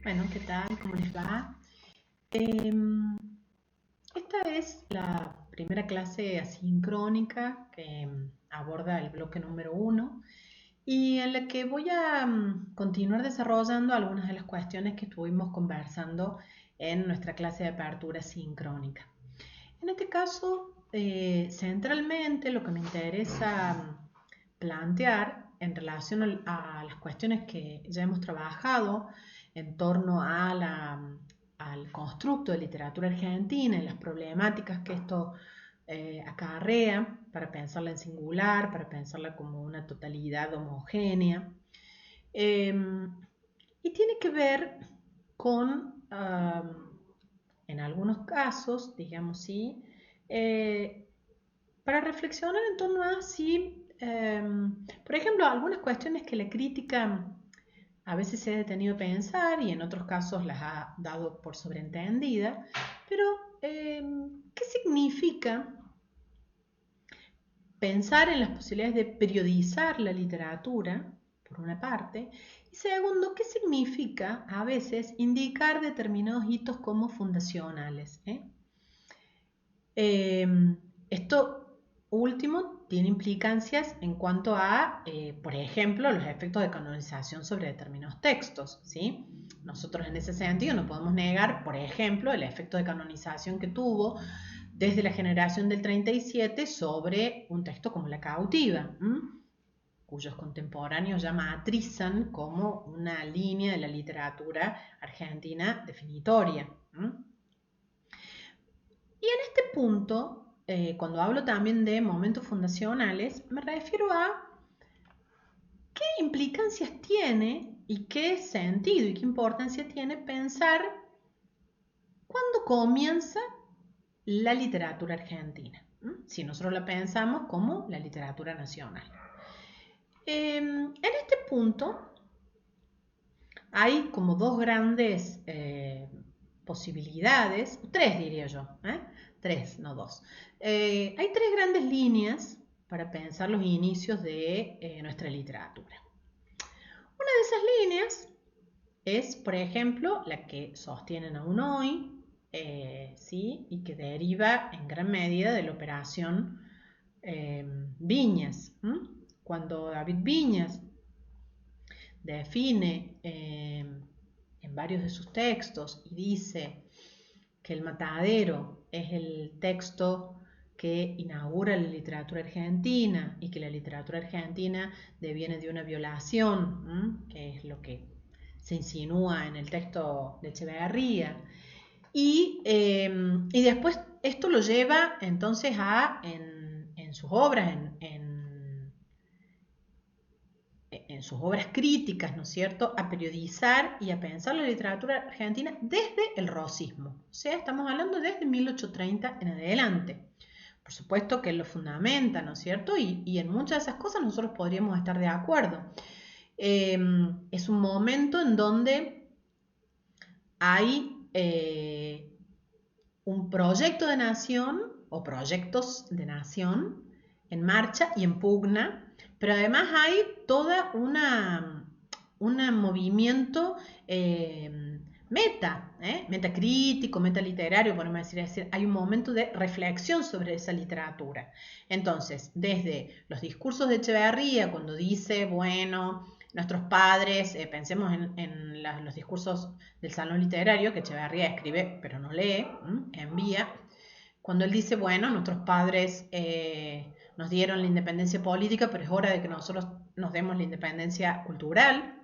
Bueno, ¿qué tal? ¿Cómo les va? Em, Esta es la primera clase asincrónica que aborda el bloque número uno y en la que voy a continuar desarrollando algunas de las cuestiones que estuvimos conversando en nuestra clase de apertura sincrónica. En este caso, centralmente lo que me interesa plantear en relación a las cuestiones que ya hemos trabajado en torno al constructo de literatura argentina y las problemáticas que esto acarrea para pensarla en singular, para pensarla como una totalidad homogénea. Y tiene que ver con, en algunos casos, digamos, sí, eh, para reflexionar en torno a si, por ejemplo, algunas cuestiones que la crítica a veces se ha detenido a pensar y en otros casos las ha dado por sobreentendida, pero ¿qué significa pensar en las posibilidades de periodizar la literatura, por una parte, y segundo, qué significa a veces indicar determinados hitos como fundacionales? Esto último tiene implicancias en cuanto a, por ejemplo, los efectos de canonización sobre determinados textos, ¿sí? Nosotros en ese sentido no podemos negar, por ejemplo, el efecto de canonización que tuvo desde la generación del 37 sobre un texto como La Cautiva, cuyos contemporáneos ya matrizan como una línea de la literatura argentina definitoria. Y en este punto, cuando hablo también de momentos fundacionales, me refiero a qué implicancias tiene y qué sentido y qué importancia tiene pensar cuándo comienza la literatura argentina, si nosotros la pensamos como la literatura nacional. En este punto hay como dos grandes posibilidades, tres diría yo, tres, no dos. Hay tres grandes líneas para pensar los inicios de nuestra literatura. Una de esas líneas es, por ejemplo, la que sostienen aún hoy, ¿sí? Y que deriva en gran medida de la operación Viñas. Cuando David Viñas define en varios de sus textos y dice que El Matadero es el texto que inaugura la literatura argentina y que la literatura argentina deviene de una violación, que es lo que se insinúa en el texto de Echeverría. Y después esto lo lleva entonces en sus obras, en sus obras críticas, ¿no es cierto?, a periodizar y a pensar la literatura argentina desde el rosismo. O sea, estamos hablando desde 1830 en adelante. Por supuesto que él lo fundamenta, ¿no es cierto? Y en muchas de esas cosas nosotros podríamos estar de acuerdo. Es un momento en donde hay un proyecto de nación o proyectos de nación en marcha y en pugna, pero además hay toda un movimiento metacrítico, metaliterario, podemos decir, hay un momento de reflexión sobre esa literatura. Entonces, desde los discursos de Echeverría, cuando dice, bueno, nuestros padres, pensemos en los discursos del Salón Literario, que Echeverría escribe pero no lee, envía, cuando él dice, bueno, nuestros padres nos dieron la independencia política, pero es hora de que nosotros nos demos la independencia cultural.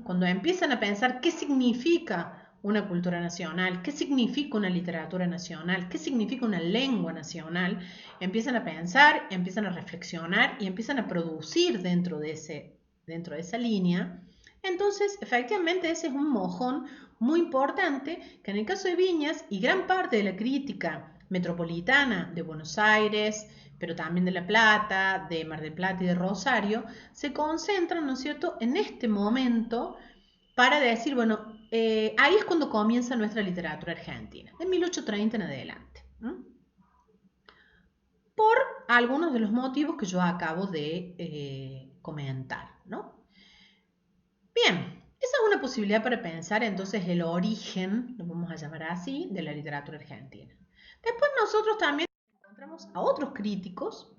Cuando empiezan a pensar qué significa una cultura nacional, qué significa una literatura nacional, qué significa una lengua nacional, empiezan a pensar, empiezan a reflexionar y empiezan a producir dentro de esa línea. Entonces, efectivamente, ese es un mojón muy importante que en el caso de Viñas y gran parte de la crítica metropolitana de Buenos Aires, pero también de La Plata, de Mar del Plata y de Rosario, se concentran, ¿no es cierto?, en este momento para decir, bueno, ahí es cuando comienza nuestra literatura argentina, de 1830 en adelante. Por algunos de los motivos que yo acabo de comentar, ¿no? Bien, una posibilidad para pensar entonces el origen, lo vamos a llamar así, de la literatura argentina. Después nosotros también encontramos a otros críticos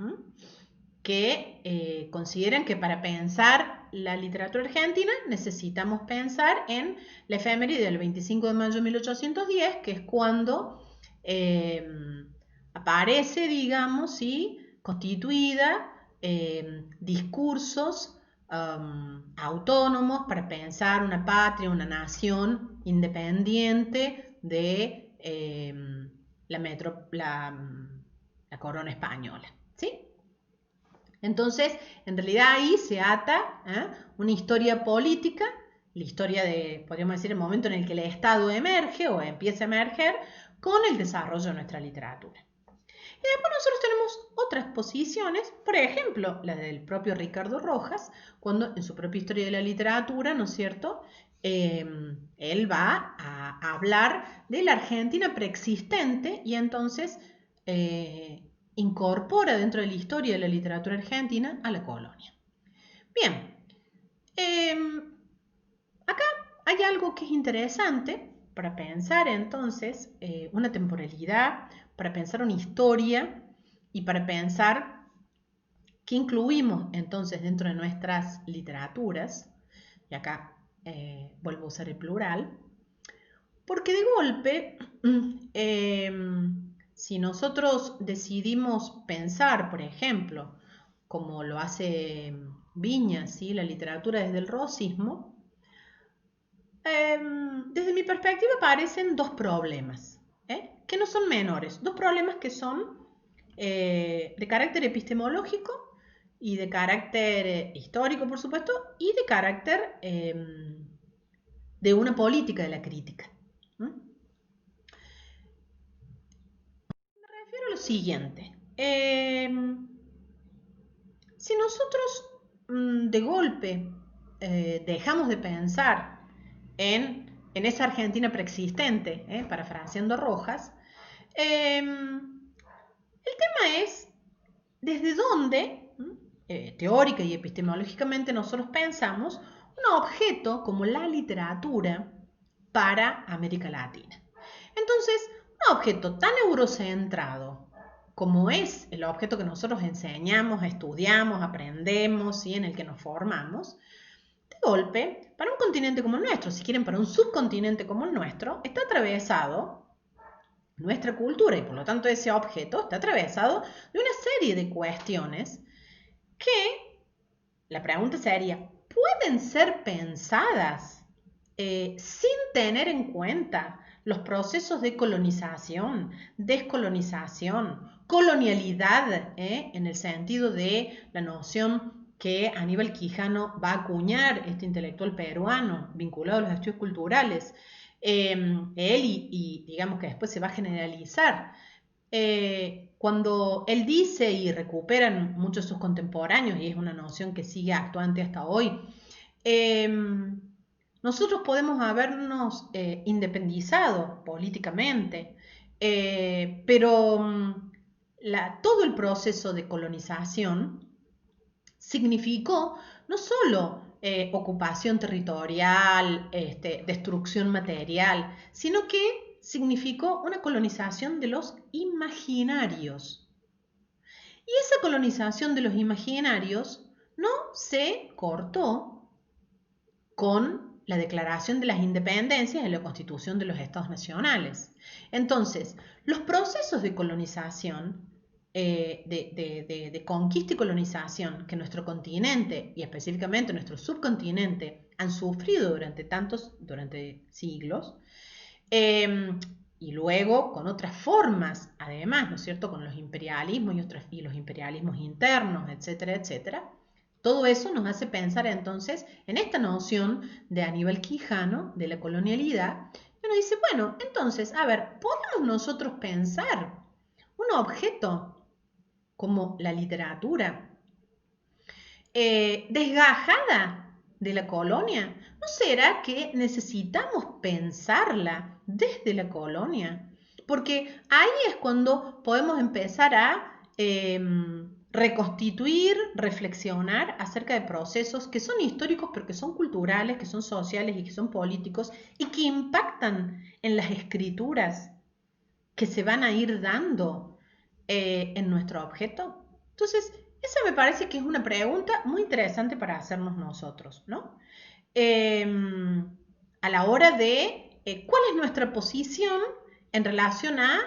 que consideran que para pensar la literatura argentina necesitamos pensar en la efeméride del 25 de mayo de 1810, que es cuando aparece, digamos, ¿sí?, constituida discursos autónomos para pensar una patria, una nación independiente de la corona española, ¿sí? Entonces, en realidad ahí se ata una historia política, la historia de, podríamos decir, el momento en el que el Estado emerge o empieza a emerger con el desarrollo de nuestra literatura. Y después nosotros tenemos otras posiciones, por ejemplo, la del propio Ricardo Rojas, cuando en su propia historia de la literatura, ¿no es cierto?, él va a hablar de la Argentina preexistente y entonces incorpora dentro de la historia de la literatura argentina a la colonia. Bien, acá hay algo que es interesante para pensar entonces una temporalidad, para pensar una historia y para pensar qué incluimos entonces dentro de nuestras literaturas, y acá vuelvo a usar el plural, porque de golpe, si nosotros decidimos pensar, por ejemplo, como lo hace Viña, ¿sí?, la literatura desde el rosismo, desde mi perspectiva aparecen dos problemas, que no son menores, dos problemas que son de carácter epistemológico y de carácter histórico, por supuesto, y de carácter de una política de la crítica. Me refiero a lo siguiente. Si nosotros de golpe dejamos de pensar en esa Argentina preexistente, parafraseando Rojas, el tema es desde dónde, teórica y epistemológicamente, nosotros pensamos un objeto como la literatura para América Latina. Entonces, un objeto tan eurocentrado como es el objeto que nosotros enseñamos, estudiamos, aprendemos y en el que nos formamos, de golpe, para un continente como el nuestro, si quieren para un subcontinente como el nuestro, está atravesado, nuestra cultura y por lo tanto ese objeto está atravesado de una serie de cuestiones que, la pregunta sería, ¿pueden ser pensadas sin tener en cuenta los procesos de colonización, descolonización, colonialidad, en el sentido de la noción que Aníbal Quijano va a acuñar, este intelectual peruano vinculado a los estudios culturales, él y digamos que después se va a generalizar. Cuando él dice y recuperan muchos de sus contemporáneos, y es una noción que sigue actuante hasta hoy, nosotros podemos habernos independizado políticamente, pero todo el proceso de colonización significó no solo ocupación territorial, destrucción material, sino que significó una colonización de los imaginarios. Y esa colonización de los imaginarios no se cortó con la declaración de las independencias y la constitución de los estados nacionales. Entonces, los procesos de colonización, de conquista y colonización que nuestro continente y específicamente nuestro subcontinente han sufrido durante siglos, y luego con otras formas, además, ¿no es cierto?, con los imperialismos y los imperialismos internos, etcétera, etcétera. Todo eso nos hace pensar entonces en esta noción de Aníbal Quijano, de la colonialidad, y uno dice, bueno, entonces, a ver, ¿podemos nosotros pensar un objeto como la literatura desgajada de la colonia? ¿No será que necesitamos pensarla desde la colonia? Porque ahí es cuando podemos empezar a reconstituir, reflexionar acerca de procesos que son históricos, pero que son culturales, que son sociales y que son políticos y que impactan en las escrituras que se van a ir dando en nuestro objeto. Entonces, esa me parece que es una pregunta muy interesante para hacernos nosotros, ¿no? A la hora de cuál es nuestra posición en relación a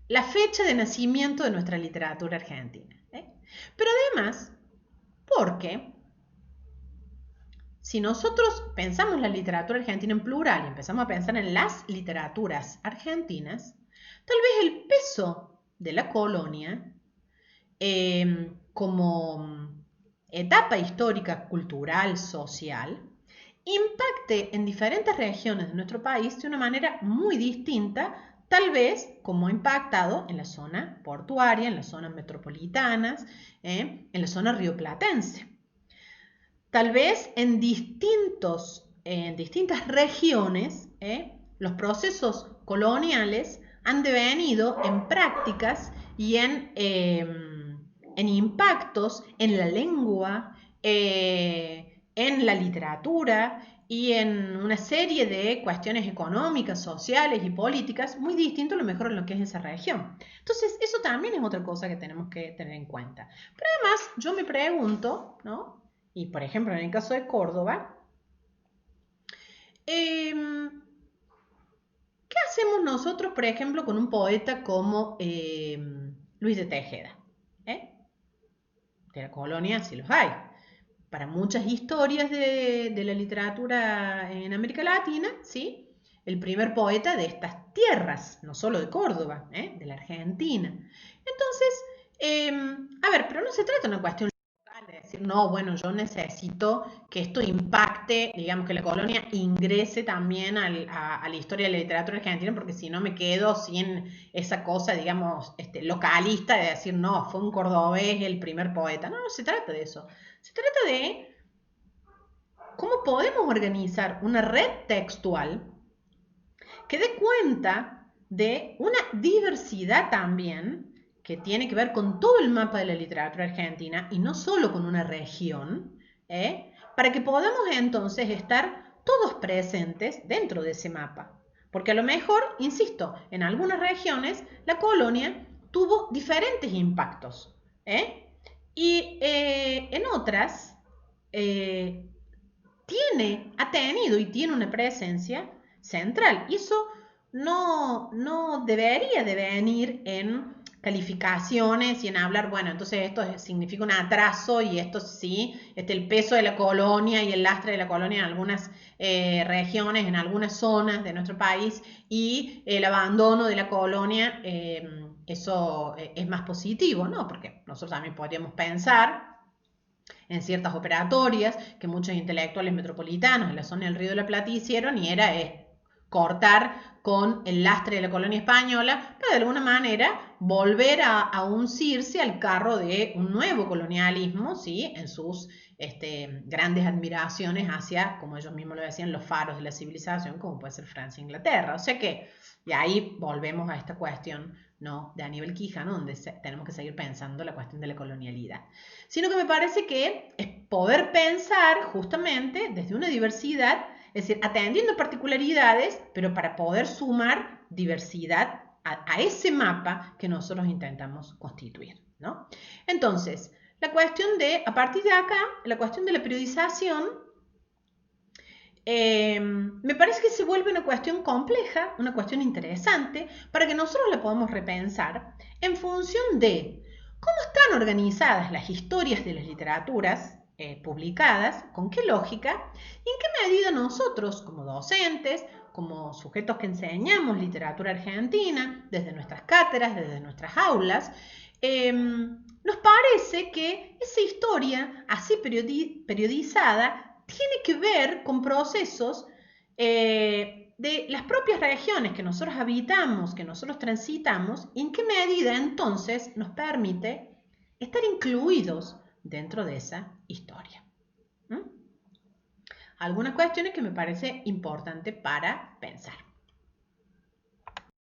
la fecha de nacimiento de nuestra literatura argentina. Pero además, porque si nosotros pensamos la literatura argentina en plural y empezamos a pensar en las literaturas argentinas, tal vez el peso de la colonia como etapa histórica, cultural, social, impacte en diferentes regiones de nuestro país de una manera muy distinta, tal vez como ha impactado en la zona portuaria, en las zonas metropolitanas, en la zona rioplatense. Tal vez en distintas regiones, los procesos coloniales han devenido en prácticas y en impactos en la lengua, en la literatura y en una serie de cuestiones económicas, sociales y políticas muy distinto a lo mejor en lo que es esa región. Entonces, eso también es otra cosa que tenemos que tener en cuenta. Pero además, yo me pregunto, ¿no? Y por ejemplo, en el caso de Córdoba, ¿qué hacemos nosotros, por ejemplo, con un poeta como Luis de Tejeda? De la colonia, sí los hay. Para muchas historias de la literatura en América Latina, ¿sí? El primer poeta de estas tierras, no solo de Córdoba, de la Argentina. Entonces, a ver, pero no se trata de una cuestión de decir, no, bueno, yo necesito que esto impacte, digamos, que la colonia ingrese también a la historia de la literatura argentina, porque si no me quedo sin esa cosa, digamos, localista de decir, no, fue un cordobés el primer poeta. No, no se trata de eso. Se trata de cómo podemos organizar una red textual que dé cuenta de una diversidad también que tiene que ver con todo el mapa de la literatura argentina y no solo con una región, para que podamos entonces estar todos presentes dentro de ese mapa. Porque a lo mejor, insisto, en algunas regiones la colonia tuvo diferentes impactos, y en otras ha tenido y tiene una presencia central. Y eso no debería de venir en calificaciones y en hablar, bueno, entonces esto significa un atraso y esto sí, el peso de la colonia y el lastre de la colonia en algunas regiones, en algunas zonas de nuestro país y el abandono de la colonia, eso es más positivo, ¿no? Porque nosotros también podríamos pensar en ciertas operatorias que muchos intelectuales metropolitanos en la zona del Río de la Plata hicieron y era cortar con el lastre de la colonia española, pero de alguna manera volver a uncirse al carro de un nuevo colonialismo, ¿sí? En sus grandes admiraciones hacia, como ellos mismos lo decían, los faros de la civilización, como puede ser Francia e Inglaterra. O sea que, y ahí volvemos a esta cuestión, ¿no? De Aníbal Quijano, donde tenemos que seguir pensando la cuestión de la colonialidad. Sino que me parece que es poder pensar justamente desde una diversidad, es decir, atendiendo particularidades, pero para poder sumar diversidad a ese mapa que nosotros intentamos constituir, ¿no? Entonces, la cuestión de, a partir de acá, la cuestión de la periodización, me parece que se vuelve una cuestión compleja, una cuestión interesante, para que nosotros la podamos repensar en función de cómo están organizadas las historias de las literaturas publicadas, con qué lógica y en qué medida nosotros, como docentes, como sujetos que enseñamos literatura argentina, desde nuestras cátedras, desde nuestras aulas, nos parece que esa historia así periodizada tiene que ver con procesos de las propias regiones que nosotros habitamos, que nosotros transitamos, y en qué medida entonces nos permite estar incluidos dentro de esa historia. Algunas cuestiones que me parece importante para pensar.